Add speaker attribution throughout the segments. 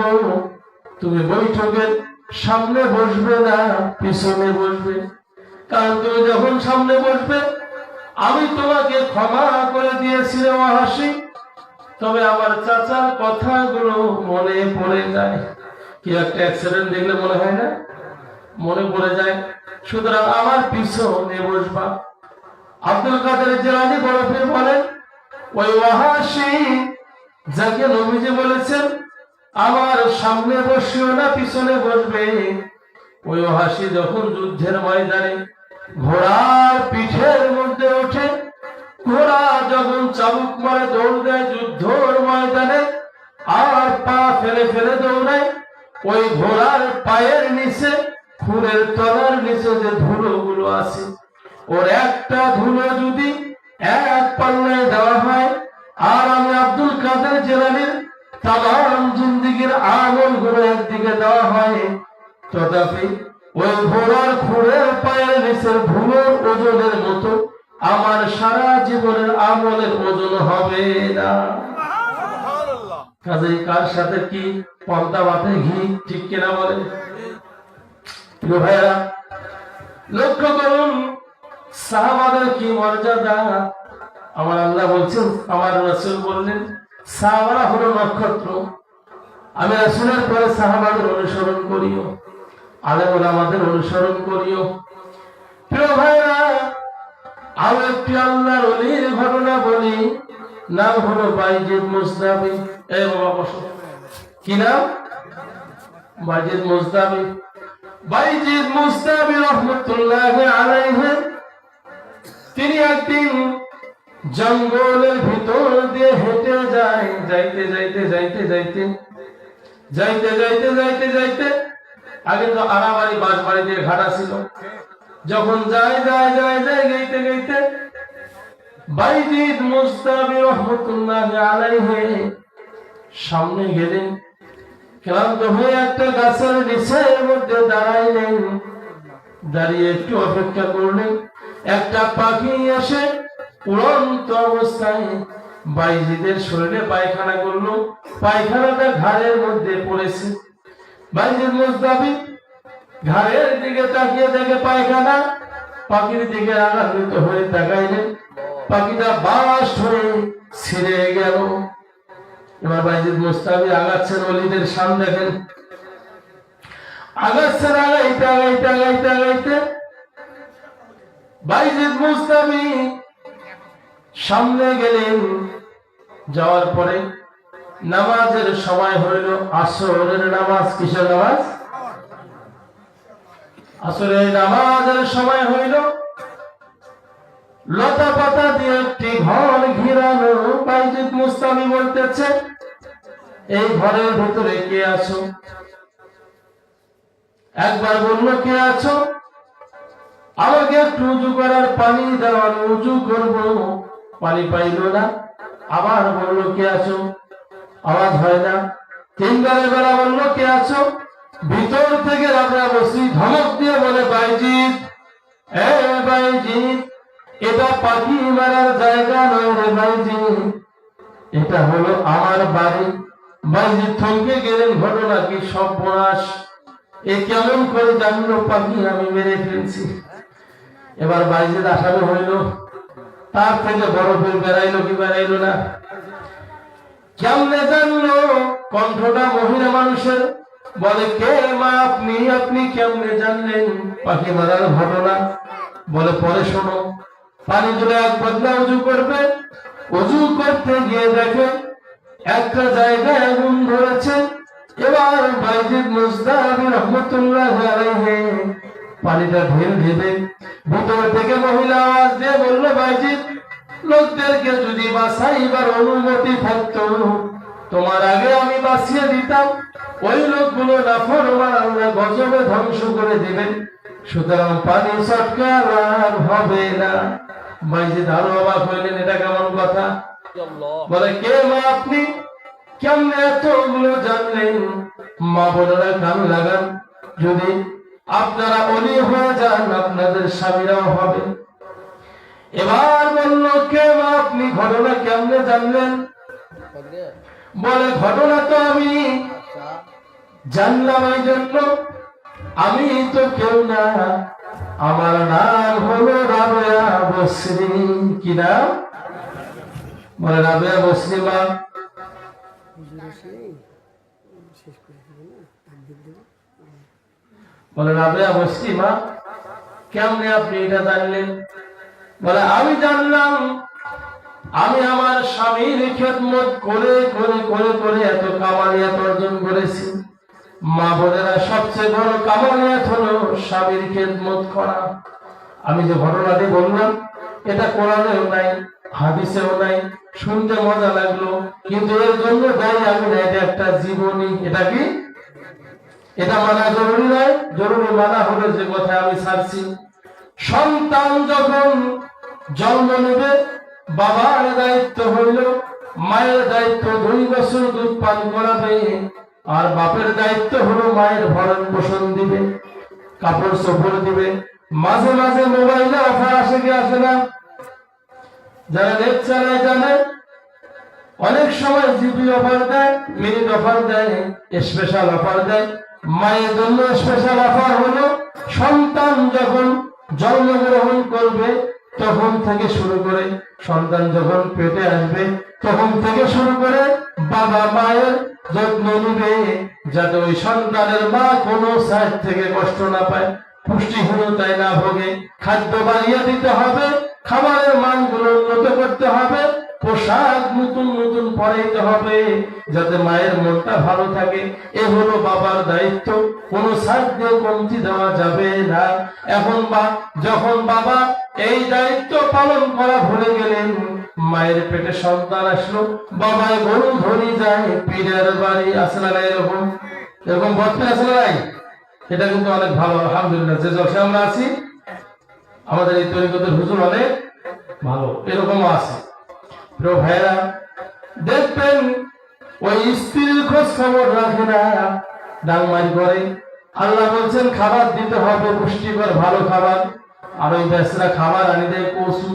Speaker 1: বলবো, তুমি বৈঠকের সামনে বসবে না পিছনে বসবে, কারণ তুমি যখন সামনে বসবে আমি তোমাকে ক্ষমা করে দিয়েছি রে ওয়াহাশী, তবে আমার চাচার কথাগুলো মনে পড়ে যায়। কি একটা অ্যাক্সিডেন্ট দেখলে মনে হয় না, মনে পড়ে যায়, সুতরাং আমার পিছনে বসবা। আব্দুল কাদের জিলানী বরফে বলেন, ওই ওয়াহাশী যাকে নবীজি বলেছেন আমার সামনে বসিও না পিছনে বসবে, ওই ওয়াহাশী যখন যুদ্ধের ময়দানে ঘোড়ার পিঠের মধ্যে ওঠে, ঘোড়া যখন চাবুক মারে দৌড় দেয় যুদ্ধের ময়দানে, আর পা ফেলে ফেলে দৌড়ায়, ওই ঘোড়ার পায়ের নিচে খুরের তলার নিচে যে ধুলোগুলো আছে, ওর একটা ধুলো যদি এক পাল্লায় দেওয়া হয়, আর আমি আব্দুল কাদের জিলানীর তামাম জিন্দেগীর আমলগুলো একদিকে দেওয়া হয়, তথাপি ওই ঘোড়ার খুরের পায়ের নিচের ধুলোর ওজনের মতো আমার সারা জীবনের আমলের ওজন হবে না। কাজেই কার সাথে কি পর্দা বাঁধে ঘি, ঠিক কিনা বলে? প্রিয় ভাইরা, লক্ষ্য করুন সাহাবাদের কি মর্যাদা। আমার আল্লাহ বলছেন, আমার রাসূল বললেন সাহাবারা হলো নক্ষত্র, আমি রাসূলের পরে সাহাবাদের অনুসরণ করিও, আলেম ওলামাদের অনুসরণ করিও। প্রিয় ভাইরা, আর একটি আল্লাহর ওলির ঘটনা বলি, নাম হলো বাইজিদ মুস্তাবি। এই বাবা বসো, কি নাম? বাইজিদ মুস্তাবি। বাইজিদ মুস্তাবি রহমতুল্লাহ আলাইহি, তিনি একদিন জঙ্গলের ভিতর দিয়ে হেঁটে যায়, যাইতে যাইতে যাইতে যাইতে যাইতে যাইতে যাইতে যাইতে, আগে তো আড়াবাড়ি বাঁশবাড়ি দিয়ে ঘাটা ছিল, যখন যায় যায় যায় যায় গাইতে গাইতে বাইজিদ মুস্তাবি রহমতুল্লাহ আলাইহি সামনে গেলেন, ক্লান্ত হয়ে একটা গাছের নিচের মধ্যে দাঁড়াইলেন, দাঁড়িয়ে একটু অপেক্ষা করলেন, একটা পাখি এসে উড়ন্ত অবস্থায় বাইজিদের শরীরে পায়খানা করলো, পায়খানাটা ঘাড়ের মধ্যে পড়েছে। বাইজিদ মুস্তাবি ঘাড়ের দিকে তাকিয়ে দেখে পায়খানা, পাখির দিকে আঘাত হয়ে তাকাইলেন, পাখিটা বাস্ট হয়ে ছিঁড়ে গেল। এবার বাইজিদ মুস্তাবি আগাচ্ছেন, ওলিদের সামনে দেখেন আগাচ্ছেন, আগাইতে আগাইতে আগাইতে আগাইতে বাইজিদ মুস্তাবি সামনে গেলেন। যাওয়ার পরে নামাজের সময় হইল, আসরের নামাজ। কিসের নামাজ? আসরের নামাজের সময় হইল। লতা পাতা দিয়ে একটি ঘর ঘিরানো। বাইজিদ মুস্তাবি বলতেছে, এই ঘরের ভিতরে কে আছো? একবার বলল, কে আছো? আমাকে একটু উজু করার পানি দাও, আমি উজু করবো। পানি পাইল না। আবার বলল, কে আছো? আওয়াজ হয় না। তিনবারের বেলা বলল, কে আছো? ভিতর থেকে রাজা বসি ধমক দিয়ে বলে, বাইজিদ, এ বাইজিদ, এটা পাখি মারার জায়গা নয় রে বাইজিদ, এটা হলো আমার বাড়ি। বাইজিদ থমকে গেলেন, ঘটনা কি সর্বনাশ, এ কেমন করে জানলো পাখি আমি মেরে ফেলছি? এবার বাইজিদ আসামি হইল, তার থেকে বরফের বেড়াইলো কি বেড়াইলো না? কেমনে জানলো? কণ্ঠটা মহিলা মানুষের। বলে, কে মা আপনি? আপনি কেমনে জানলেন পাখি মারার ঘটনা? বলে, পরে শোনো। পানি তুলে এক বদলা উজু করবে, উজু করতে গিয়ে দেখে একটা জায়গায় আগুন ধরেছে। এবার বাইজিদ মুস্তাবি রহমতুল্লাহ আলাইহি পানিটা ঢেল ঢেলে ভিতর থেকে মহিলা আওয়াজ দিয়ে বলল, বাইজিদ, লোকদেরকে যদি বাঁচাইবার অনুমতি থাকতো তোমার আগে আমি বাঁচিয়ে দিতাম। ওই লোকগুলো নাফরমান, আল্লাহ গজবে ধ্বংস করে দিবেন, সুতরাং পানি চটকার আর হবে না। বাইজিদ আরো অবাক হইলেন, এটা কেমন কথা? বলে, কে মা আপনি? কেমনে এতগুলো জানলেন? মা বোনেরা কান লাগান, যদি আপনারা অলি হয়ে যান আপনাদের স্বামীরাও হবে। এবার বলল, কে মা আপনি? ঘটনা কেমনে জানলেন? বলে, ঘটনা তো আমি জানলাম এই জন্য আমি তো কেউ না, আমার নাম হলো রাবেয়া বসরি। কি নাম বলে? রাবেয়া বসরি মা। বলে রাবেয়া বসরি মা, কেমনে আপনি এটা জানলেন? বলে আমি জানলাম, আমি আমার স্বামীর খেদমত করে করে করে করে এত কামালিয়াত অর্জন করেছি। মা বোনেরা, সবচেয়ে বড় কামালিয়াত হলো স্বামীর খেদমত করা। আমি যে ঘটনাটি বললাম, এটা কোরআনেও নাই, হাদিসেও নাই। শুনতে মজা লাগলো, কিন্তু এর জন্য দায়ী আমি না, এটা একটা জীবনী। এটা কি? এটা মানা জরুরি নয়? জরুরি মানা হলো যে কথা আমি ছাড়ছি। সন্তান যখন জন্ম নেবে, বাবার দায়িত্ব হইল, মায়ের দায়িত্ব 2 বছর দুধ পান করাবে, আর বাপের দায়িত্ব হলো মায়ের ভরণ পোষণ দিবে, কাপড় চোপড় দিবে। মাঝে মাঝে মোবাইলে অফার আসে কি আসে না? যারা নেট চালায় জানে, অনেক সময় জিবি অফার দেয়, মিনিট অফার দেয়, স্পেশাল অফার দেয়। মায়ের জন্য স্পেশাল অফার হলো সন্তান যখন জন্মগ্রহণ করবে তখন থেকে শুরু করে, সন্তান যখন পেটে আসবে তখন থেকে শুরু করে বাবা মায়ের যত্ন নিবে, যাতে ওই সন্তানের মা কোনো সাইড থেকে কষ্ট না পায়, পুষ্টিহীনতায় না ভোগে। খাদ্য বাড়িয়ে দিতে হবে, খাবারের মানগুলো উন্নত করতে হবে, পোশাক নতুন নতুন পরাইতে হবে, যাতে মায়ের মনটা ভালো থাকে। এ হলো বাবার দায়িত্ব, কোনো সাইড দিয়ে কমতি দেওয়া যাবে না। এখন যখন বাবা এই দায়িত্ব পালন করা ভুলে গেলেন, মায়ের পেটে সন্তান আসলো, বাবায় গরু ধরি যায় পীরের বাড়ি। আসলে না এরকম? এরকম বলতে আসলে নাই? এটা কিন্তু অনেক ভালো, আলহামদুলিল্লাহ। যে জলসে আমরা আছি, আমাদের এই তরিকতের হুজুর অনেক ভালো, এরকমও আছে। প্রিয় ভাইরা, দেখবেন ওই স্ত্রীর খোঁজ খবর রাখে না, ডাংমারি করে। আল্লাহ বলছেন খাবার দিতে হবে, পুষ্টিকর ভালো খাবার। আর ওই বেচরা খাবার আনি দেয় কচু,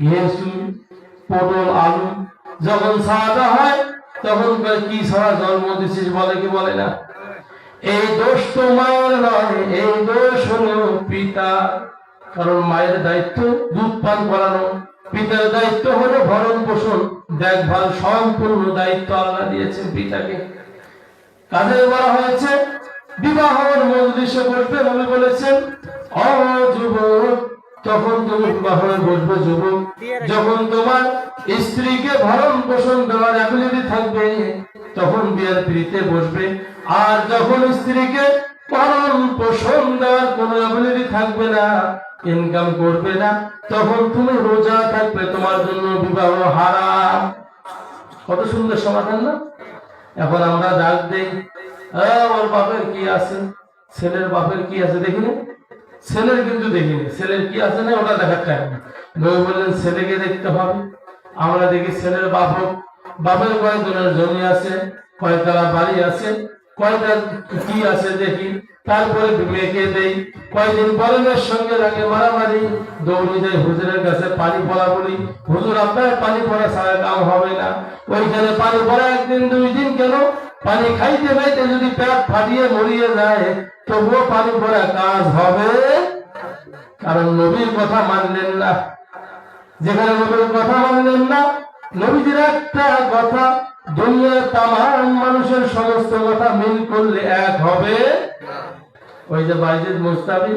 Speaker 1: ঘেঁসু, পটল, আলু। যখন ছাড়াটা হয় তখন কি ছাড়া জন্ম দিছিস বলে কি বলে না? এই দোষ তো মায়ের নয়, এই দোষ হলো পিতা। কারণ মায়ের দায়িত্ব দুধ পান করানো, পিতার দায়িত্ব হলো ভরণ পোষণ, দেখভাল। সম্পূর্ণ দায়িত্ব আল্লাহ দিয়েছেন পিতাকে। কাদের বলা হয়েছে? বিবাহের মজলিসে বসবে, নবী বলেছেন ও যুবক, তখন তুমি বিবাহে বসবে যুবক, যখন তোমার স্ত্রীকে ভরণ পোষণ দেওয়ার অ্যাবিলিটি থাকবে, তখন বিয়ের পিড়িতে বসবে। আর যখন স্ত্রীকে ভরণ পোষণ দেওয়ার কোনো অ্যাবিলিটি থাকবে না, ইনকাম করবে না, তখন তুমি রোজা থাকবে, তোমার জন্য বিবাহ হারাম। কত সুন্দর সমাধান না? এখন আমরা ডাক দেই, ওর বাপের কি আছে, ছেলের বাপের কি আছে দেখিনি, ছেলের কিন্তু দেখিনি, ছেলের কি আছে না ওটা দেখার টাইম। নবী বললেন ছেলেকে দেখতে হবে। আমরা দেখি ছেলের বাপের কয় জনের জমি আছে, কয়তলা বাড়ি আছে, কয়টা কি আছে দেখি, তারপরে মেয়েকে দেই। কয়দিন পরে মেয়ের সঙ্গে লাগে মারামারি, দৌড়ে যাই হুজুরের কাছে পানি পড়া বলি, হুজুর আপনার পানি পড়া ছাড়া কাম হবে না। ওইখানে পানি পড়া 1 দিন 2 দিন কেন, পানি খাইতে খাইতে যদি পেট ফাটিয়ে মরিয়ে যায় তবুও পানি পড়া কাজ হবে, কারণ নবীর কথা মানলেন না। যেখানে নবীর কথা মানলেন না, নবীজির একটা কথা দুনিয়ার তামাম মানুষের সমস্ত কথা মিল করলে এক হবে। ওই যে বাইজিদ মুস্তাফি,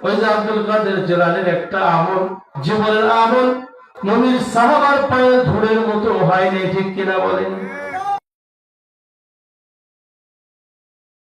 Speaker 1: ওই যে আব্দুল কাদের জিলানীর একটা আমল, জীবনের আমল নবীর সাহাবার পায়ে ধুলের মতো হয়নি, ঠিক কিনা বলেন?